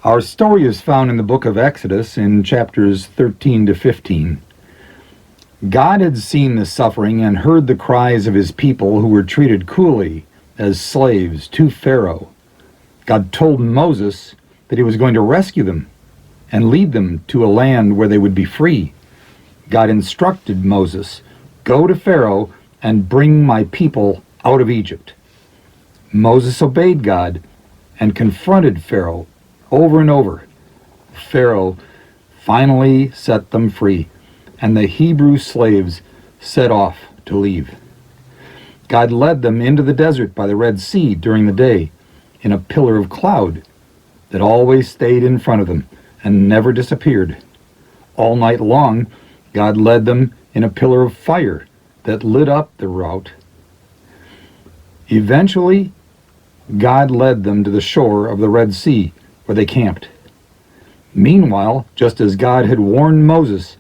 Our story is found in the book of Exodus in chapters 13 to 15. God had seen the suffering and heard the cries of his people who were treated cruelly as slaves to Pharaoh. God told Moses that he was going to rescue them and lead them to a land where they would be free. God instructed Moses, "Go to Pharaoh and bring my people out of Egypt." Moses obeyed God and confronted Pharaoh over and over. Pharaoh finally set them free, and the Hebrew slaves set off to leave. God led them into the desert by the Red Sea during the day in a pillar of cloud that always stayed in front of them and never disappeared. All night long, God led them in a pillar of fire that lit up the route. Eventually, God led them to the shore of the Red Sea, where they camped. Meanwhile, just as God had warned Moses,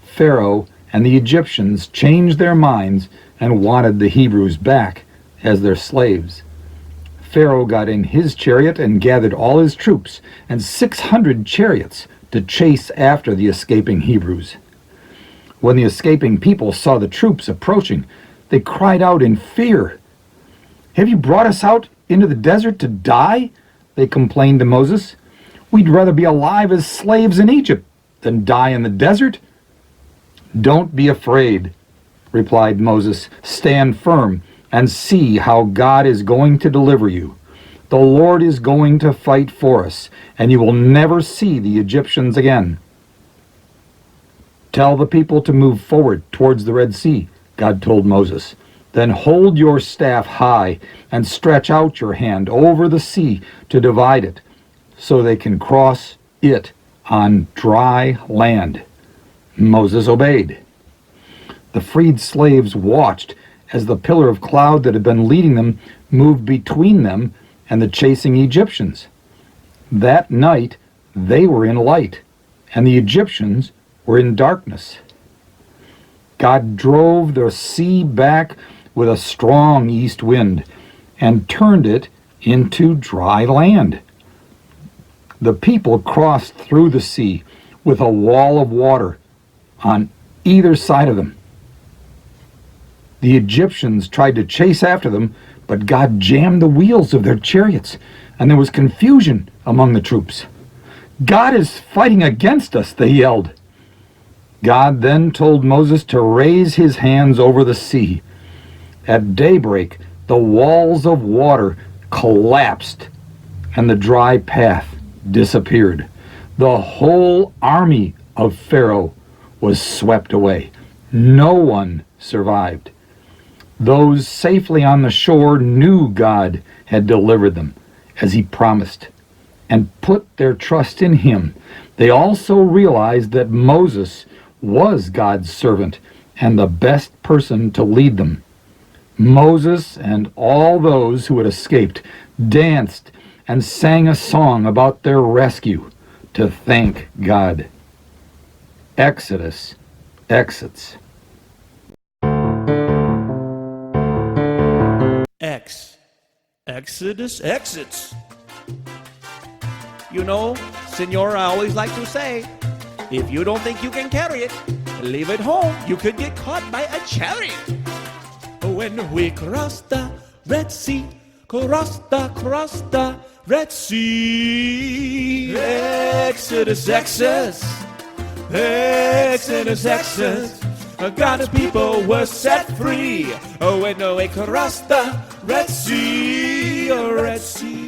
Pharaoh and the Egyptians changed their minds and wanted the Hebrews back as their slaves. Pharaoh got in his chariot and gathered all his troops and 600 chariots to chase after the escaping Hebrews. When the escaping people saw the troops approaching, they cried out in fear. "Have you brought us out into the desert to die?" they complained to Moses. "We'd rather be alive as slaves in Egypt than die in the desert." "Don't be afraid," replied Moses. "Stand firm and see how God is going to deliver you. The Lord is going to fight for us, and you will never see the Egyptians again." "Tell the people to move forward towards the Red Sea," God told Moses. "Then hold your staff high and stretch out your hand over the sea to divide it, so they can cross it on dry land." Moses obeyed. The freed slaves watched as the pillar of cloud that had been leading them moved between them and the chasing Egyptians. That night they were in light, and the Egyptians were in darkness. God drove the sea back with a strong east wind and turned it into dry land. The people crossed through the sea with a wall of water on either side of them. The Egyptians tried to chase after them, but God jammed the wheels of their chariots, and there was confusion among the troops. "God is fighting against us," they yelled. God then told Moses to raise his hands over the sea. At daybreak, the walls of water collapsed, and the dry path disappeared. The whole army of Pharaoh was swept away. No one survived. Those safely on the shore knew God had delivered them, as he promised, and put their trust in him. They also realized that Moses was God's servant and the best person to lead them. Moses and all those who had escaped danced and sang a song about their rescue to thank God. Exodus exits. Exodus exits. You know, Senor, I always like to say, if you don't think you can carry it, leave it home. You could get caught by a chariot. When we cross the Red Sea, cross the Red Sea. Exodus, Exodus, Exodus, Exodus. God's people were set free when we crossed the Red Sea, Red Sea.